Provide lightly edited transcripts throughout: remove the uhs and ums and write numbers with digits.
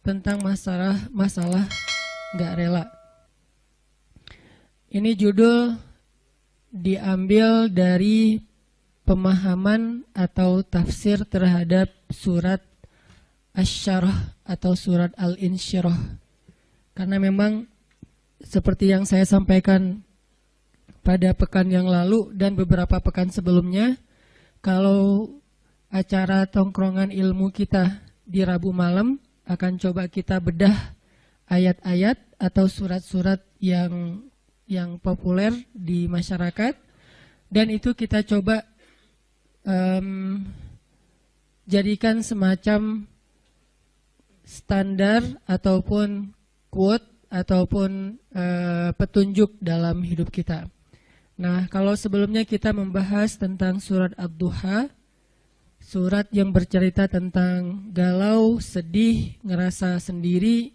tentang masalah nggak rela. Ini judul diambil dari pemahaman atau tafsir terhadap surat Asy-Syarah atau surat Al-Insyirah. Karena memang seperti yang saya sampaikan pada pekan yang lalu dan beberapa pekan sebelumnya, kalau acara tongkrongan ilmu kita di Rabu malam akan coba kita bedah ayat-ayat atau surat-surat yang populer di masyarakat, dan itu kita coba jadikan semacam standar ataupun quote ataupun petunjuk dalam hidup kita. Nah, kalau sebelumnya kita membahas tentang surat Ad-Duha, surat yang bercerita tentang galau, sedih, ngerasa sendiri,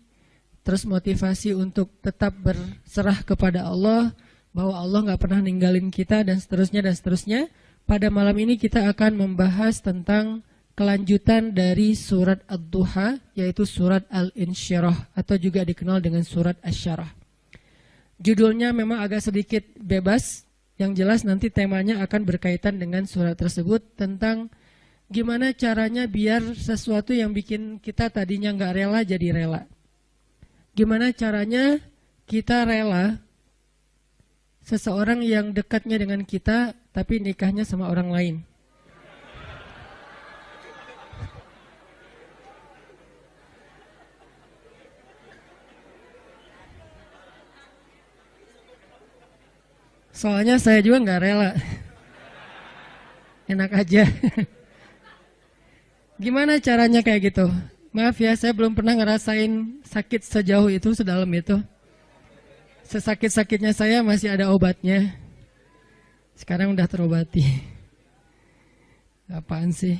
terus motivasi untuk tetap berserah kepada Allah, bahwa Allah nggak pernah ninggalin kita, dan seterusnya dan seterusnya. Pada malam ini kita akan membahas tentang kelanjutan dari surat Ad-Duha, yaitu surat Al-Insyirah atau juga dikenal dengan surat Asy-Syarah. Judulnya memang agak sedikit bebas, yang jelas nanti temanya akan berkaitan dengan surat tersebut tentang gimana caranya biar sesuatu yang bikin kita tadinya nggak rela jadi rela. Gimana caranya kita rela seseorang yang dekatnya dengan kita tapi nikahnya sama orang lain. Soalnya saya juga nggak rela. Enak aja. Gimana caranya kayak gitu? Maaf ya, saya belum pernah ngerasain sakit sejauh itu, sedalam itu. Sesakit-sakitnya saya masih ada obatnya. Sekarang udah terobati. Apaan sih?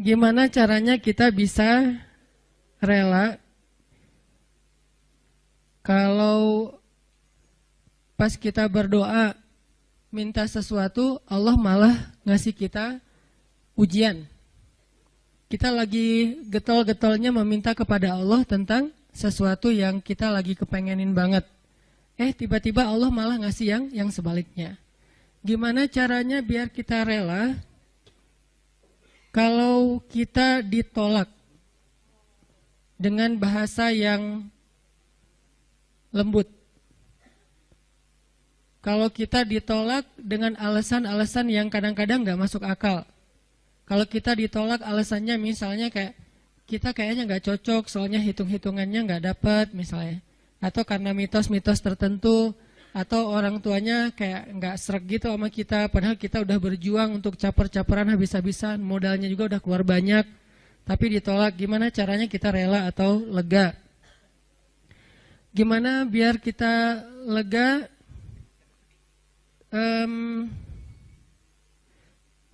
Gimana caranya kita bisa rela kalau pas kita berdoa minta sesuatu, Allah malah ngasih kita ujian. Kita lagi getol-getolnya meminta kepada Allah tentang sesuatu yang kita lagi kepengenin banget. Tiba-tiba Allah malah ngasih yang sebaliknya. Gimana caranya biar kita rela kalau kita ditolak dengan bahasa yang lembut? Kalau kita ditolak dengan alasan-alasan yang kadang-kadang nggak masuk akal. Kalau kita ditolak alasannya misalnya kayak kita kayaknya nggak cocok, soalnya hitung-hitungannya nggak dapat misalnya. Atau karena mitos-mitos tertentu, atau orang tuanya kayak nggak sreg gitu sama kita, padahal kita udah berjuang untuk caper-caperan habis-habisan, modalnya juga udah keluar banyak, tapi ditolak. Gimana caranya kita rela atau lega? Gimana biar kita lega?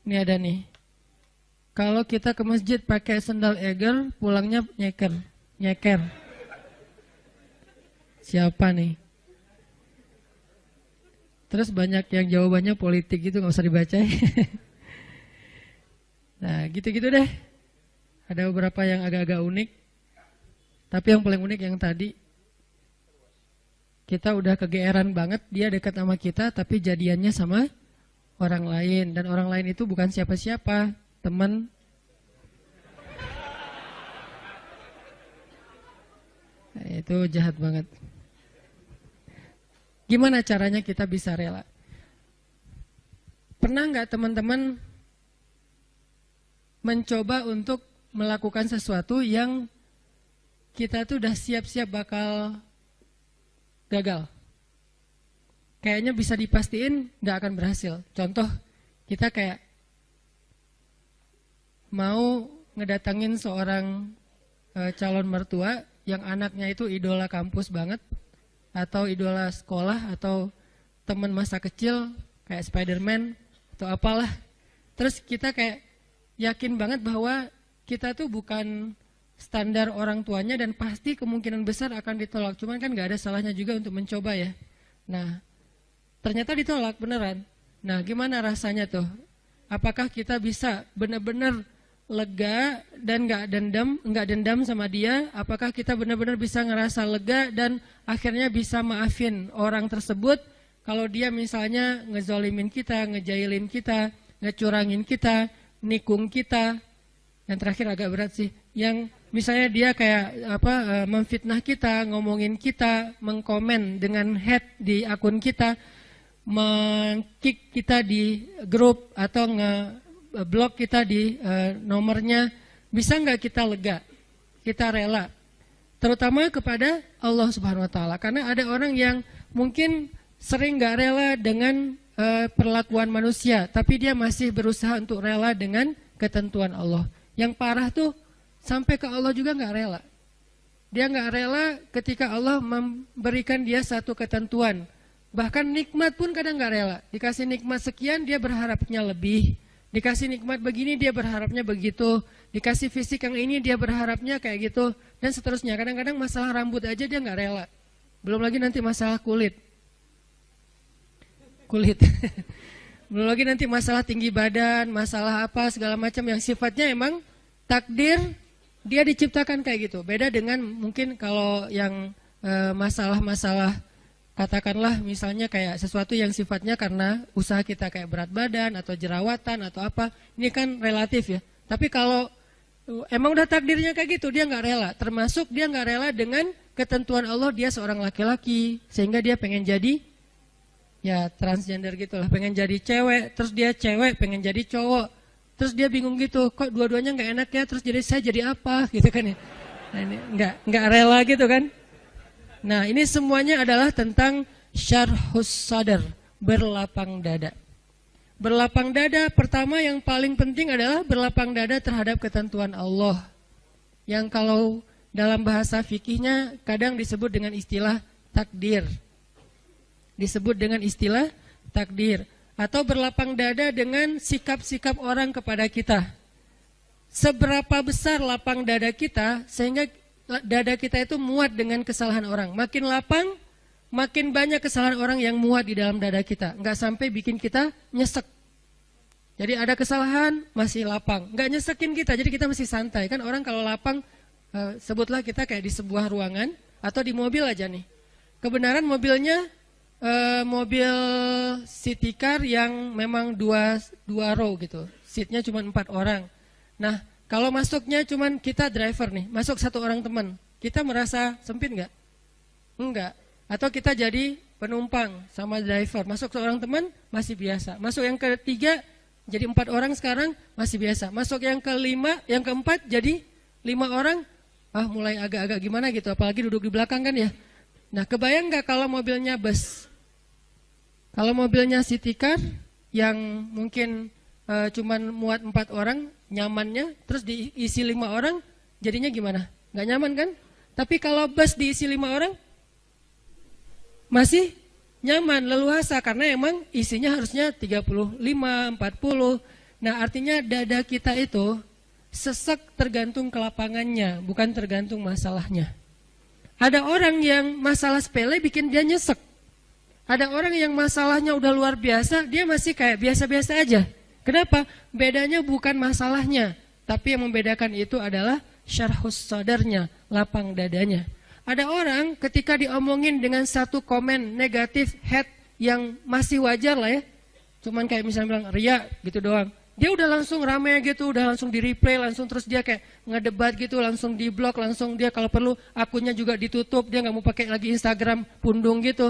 Ini ada nih. Kalau kita ke masjid pakai sendal eger, pulangnya nyeker. Siapa nih? Terus banyak yang jawabannya politik gitu, nggak usah dibaca. Nah, gitu-gitu deh. Ada beberapa yang agak-agak unik. Tapi yang paling unik yang tadi, kita udah kegeeran banget, dia dekat sama kita, tapi jadiannya sama orang lain. Dan orang lain itu bukan siapa-siapa, teman. Nah, itu jahat banget. Gimana caranya kita bisa rela? Pernah nggak teman-teman mencoba untuk melakukan sesuatu yang kita tuh udah siap-siap bakal gagal? Kayaknya bisa dipastiin nggak akan berhasil. Contoh, kita kayak mau ngedatangin seorang calon mertua yang anaknya itu idola kampus banget, atau idola sekolah, atau teman masa kecil kayak Spider-Man atau apalah. Terus kita kayak yakin banget bahwa kita tuh bukan standar orang tuanya dan pasti kemungkinan besar akan ditolak. Cuman kan gak ada salahnya juga untuk mencoba ya. Nah, ternyata ditolak beneran. Nah, gimana rasanya tuh? Apakah kita bisa benar-benar lega dan nggak dendam sama dia? Apakah kita benar-benar bisa ngerasa lega dan akhirnya bisa maafin orang tersebut kalau dia misalnya ngezolimin kita, ngejailin kita, ngecurangin kita, nikung kita? Yang terakhir agak berat sih, yang misalnya dia kayak memfitnah kita, ngomongin kita, mengkomen dengan hate di akun kita, meng-kick kita di grup atau nge-blok kita di nomornya. Bisa nggak kita lega? Kita rela? Terutama kepada Allah Subhanahu Wa Taala. Karena ada orang yang mungkin sering nggak rela dengan perlakuan manusia, tapi dia masih berusaha untuk rela dengan ketentuan Allah. Yang parah tuh sampai ke Allah juga nggak rela. Dia nggak rela ketika Allah memberikan dia satu ketentuan. Bahkan nikmat pun kadang nggak rela. Dikasih nikmat sekian dia berharapnya lebih. Dikasih nikmat begini dia berharapnya begitu. Dikasih fisik yang ini dia berharapnya kayak gitu. Dan seterusnya. Kadang-kadang masalah rambut aja dia nggak rela. Belum lagi nanti masalah kulit. Belum lagi nanti masalah tinggi badan, masalah apa segala macam yang sifatnya emang takdir dia diciptakan kayak gitu. Beda dengan mungkin kalau yang masalah-masalah katakanlah misalnya kayak sesuatu yang sifatnya karena usaha kita kayak berat badan atau jerawatan atau apa, ini kan relatif ya. Tapi kalau emang udah takdirnya kayak gitu, dia nggak rela. Termasuk dia nggak rela dengan ketentuan Allah, dia seorang laki-laki sehingga dia pengen jadi ya transgender gitulah, pengen jadi cewek, terus dia cewek pengen jadi cowok, terus dia bingung gitu, kok dua-duanya nggak enak ya, terus jadi saya jadi apa gitu kan ya. Nah, ini nggak rela gitu kan. Nah, ini semuanya adalah tentang syarhus sadar, berlapang dada. Berlapang dada pertama yang paling penting adalah berlapang dada terhadap ketentuan Allah. Yang kalau dalam bahasa fikihnya kadang disebut dengan istilah takdir. Disebut dengan istilah takdir. Atau berlapang dada dengan sikap-sikap orang kepada kita. Seberapa besar lapang dada kita sehingga dada kita itu muat dengan kesalahan orang. Makin lapang, makin banyak kesalahan orang yang muat di dalam dada kita. Nggak sampai bikin kita nyesek. Jadi ada kesalahan, masih lapang. Nggak nyesekin kita, jadi kita masih santai. Kan orang kalau lapang, sebutlah kita kayak di sebuah ruangan, atau di mobil aja nih. Kebenaran mobilnya, mobil city car yang memang dua row gitu. Seatnya cuma 4 orang. Nah, kalau masuknya cuman kita driver nih, masuk 1 orang teman, kita merasa sempit nggak? Enggak. Atau kita jadi penumpang sama driver, masuk seorang teman masih biasa. Masuk yang ketiga jadi 4 orang sekarang masih biasa. Masuk yang kelima, yang keempat jadi 5 orang, mulai agak-agak gimana gitu. Apalagi duduk di belakang kan ya. Nah, kebayang nggak kalau mobilnya bus? Kalau mobilnya city car yang mungkin cuman muat 4 orang, nyamannya, terus diisi 5 orang, jadinya gimana? Nggak nyaman kan? Tapi kalau bus diisi 5 orang, masih nyaman, leluasa, karena emang isinya harusnya 35, 40. Nah, artinya dada kita itu sesek tergantung kelapangannya, bukan tergantung masalahnya. Ada orang yang masalah sepele bikin dia nyesek. Ada orang yang masalahnya udah luar biasa, dia masih kayak biasa-biasa aja. Kenapa? Bedanya bukan masalahnya, tapi yang membedakan itu adalah syarhus sadarnya, lapang dadanya. Ada orang ketika diomongin dengan satu komen negatif, hate yang masih wajar lah ya, cuman kayak misalnya bilang ria gitu doang, dia udah langsung rame gitu, udah langsung di replay, langsung terus dia kayak ngedebat gitu, langsung di blok, langsung dia kalau perlu akunnya juga ditutup, dia nggak mau pakai lagi Instagram pundung gitu,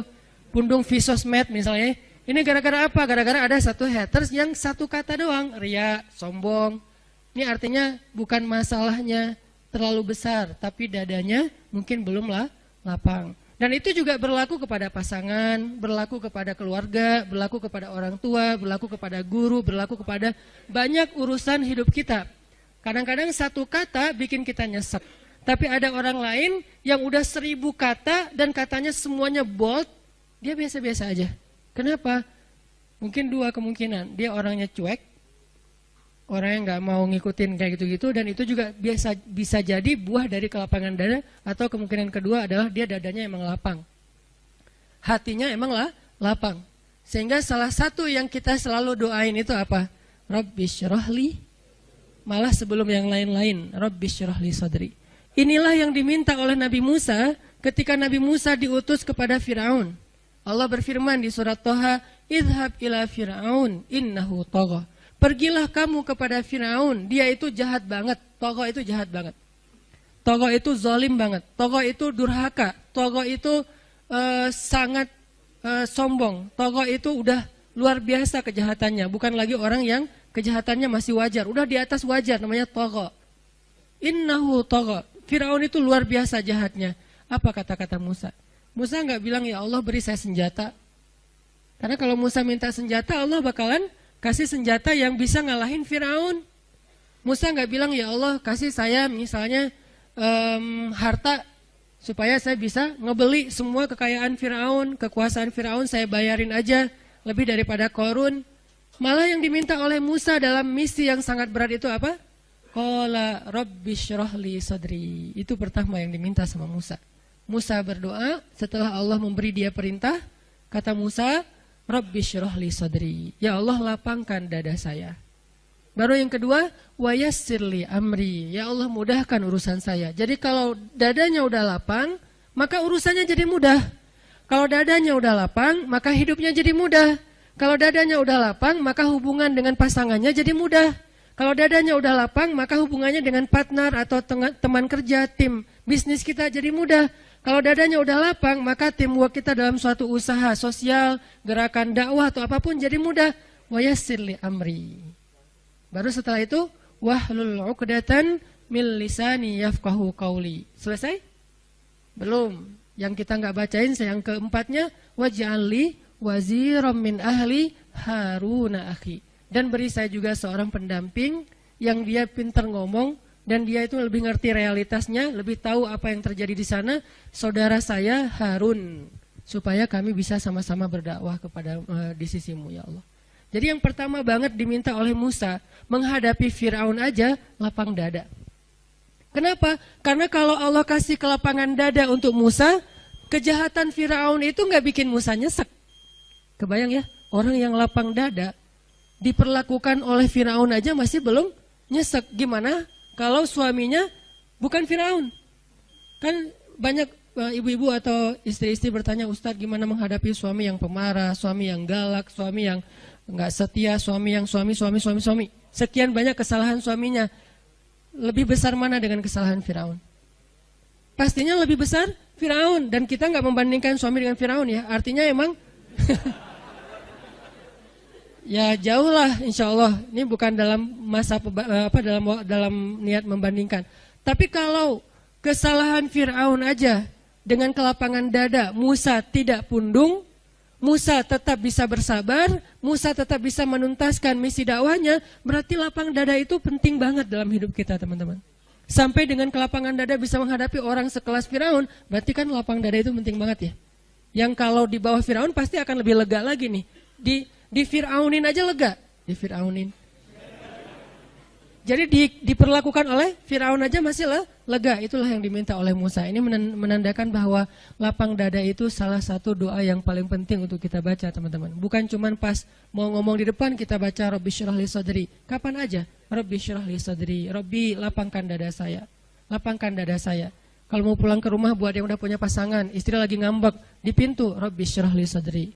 pundung Visosmed misalnya. Ini gara-gara apa? Gara-gara ada satu haters yang satu kata doang, ria, sombong. Ini artinya bukan masalahnya terlalu besar, tapi dadanya mungkin belum lapang. Dan itu juga berlaku kepada pasangan, berlaku kepada keluarga, berlaku kepada orang tua, berlaku kepada guru, berlaku kepada banyak urusan hidup kita. Kadang-kadang satu kata bikin kita nyesek. Tapi ada orang lain yang udah 1000 kata dan katanya semuanya bold, dia biasa-biasa aja. Kenapa? Mungkin 2 kemungkinan. Dia orangnya cuek, orang yang nggak mau ngikutin kayak gitu-gitu, dan itu juga bisa jadi buah dari kelapangan dada. Atau kemungkinan kedua adalah dia dadanya emang lapang, hatinya emang lapang, Sehingga salah satu yang kita selalu doain itu apa? Rabbi syrahli, malah sebelum yang lain-lain, Rabbi syrahli sadri. Inilah yang diminta oleh Nabi Musa ketika Nabi Musa diutus kepada Fir'aun. Allah berfirman di surat Toha, idhab ila Fir'aun innahu tagha. Pergilah kamu kepada Fir'aun, dia itu jahat banget. Tagha itu jahat banget. Tagha itu zalim banget. Tagha itu durhaka. Tagha itu sangat sombong. Tagha itu udah luar biasa kejahatannya. Bukan lagi orang yang kejahatannya masih wajar. Udah di atas wajar, namanya tagha. Innahu tagha. Fir'aun itu luar biasa jahatnya. Apa kata-kata Musa? Musa nggak bilang, ya Allah beri saya senjata. Karena kalau Musa minta senjata, Allah bakalan kasih senjata yang bisa ngalahin Fir'aun. Musa nggak bilang, ya Allah kasih saya misalnya harta supaya saya bisa ngebeli semua kekayaan Fir'aun, kekuasaan Fir'aun saya bayarin aja lebih daripada Qarun. Malah yang diminta oleh Musa dalam misi yang sangat berat itu apa? Qala rabbi syrahli sadri. Itu pertama yang diminta sama Musa. Musa berdoa setelah Allah memberi dia perintah, kata Musa, rabbi syrahli sadri. Ya Allah lapangkan dada saya. Baru yang kedua, wa yassirli amri. Ya Allah mudahkan urusan saya. Jadi kalau dadanya udah lapang, maka urusannya jadi mudah. Kalau dadanya udah lapang, maka hidupnya jadi mudah. Kalau dadanya udah lapang, maka hubungan dengan pasangannya jadi mudah. Kalau dadanya udah lapang, maka hubungannya dengan partner atau teman kerja, tim bisnis kita jadi mudah. Kalau dadanya udah lapang, maka teamwork kita dalam suatu usaha sosial, gerakan dakwah atau apapun jadi mudah. Wa yassirli amri. Baru setelah itu, wahlul 'uqdatan min lisani yafqahu qauli. Selesai? Belum. Yang kita nggak bacain, yang keempatnya, waj'alli waziram min ahli Haruna akhi. Dan beri saya juga seorang pendamping yang dia pintar ngomong dan dia itu lebih ngerti realitasnya, lebih tahu apa yang terjadi di sana, saudara saya Harun, supaya kami bisa sama-sama berdakwah kepada di sisimu ya Allah. Jadi yang pertama banget diminta oleh Musa, menghadapi Fir'aun aja lapang dada. Kenapa? Karena kalau Allah kasih kelapangan dada untuk Musa, kejahatan Fir'aun itu nggak bikin Musa nyesek. Kebayang ya, orang yang lapang dada, diperlakukan oleh Fir'aun aja masih belum nyesek. Gimana kalau suaminya bukan Fir'aun? Kan banyak ibu-ibu atau istri-istri bertanya, Ustadz gimana menghadapi suami yang pemarah, suami yang galak, suami yang nggak setia, suami yang suami. Sekian banyak kesalahan suaminya. Lebih besar mana dengan kesalahan Fir'aun? Pastinya lebih besar Fir'aun. Dan kita nggak membandingkan suami dengan Fir'aun ya. Artinya emang ya jauh lah insya Allah. Ini bukan dalam masa dalam niat membandingkan. Tapi kalau kesalahan Fir'aun aja dengan kelapangan dada Musa tidak pundung, Musa tetap bisa bersabar, Musa tetap bisa menuntaskan misi dakwahnya, berarti lapang dada itu penting banget dalam hidup kita teman-teman. Sampai dengan kelapangan dada bisa menghadapi orang sekelas Fir'aun, berarti kan lapang dada itu penting banget ya. Yang kalau di bawah Fir'aun pasti akan lebih lega lagi nih. Di Fir'aunin aja lega, di Fir'aunin. Jadi diperlakukan oleh Fir'aun aja masih lega. Itulah yang diminta oleh Musa. Ini menandakan bahwa lapang dada itu salah satu doa yang paling penting untuk kita baca teman-teman. Bukan cuma pas mau ngomong di depan kita baca Rabbi syrah li sadri. Kapan aja Rabbi syrah li sadri. Rabbi lapangkan dada saya. Lapangkan dada saya. Kalau mau pulang ke rumah buat yang udah punya pasangan, istri lagi ngambek di pintu, Rabbi syrah li sadri.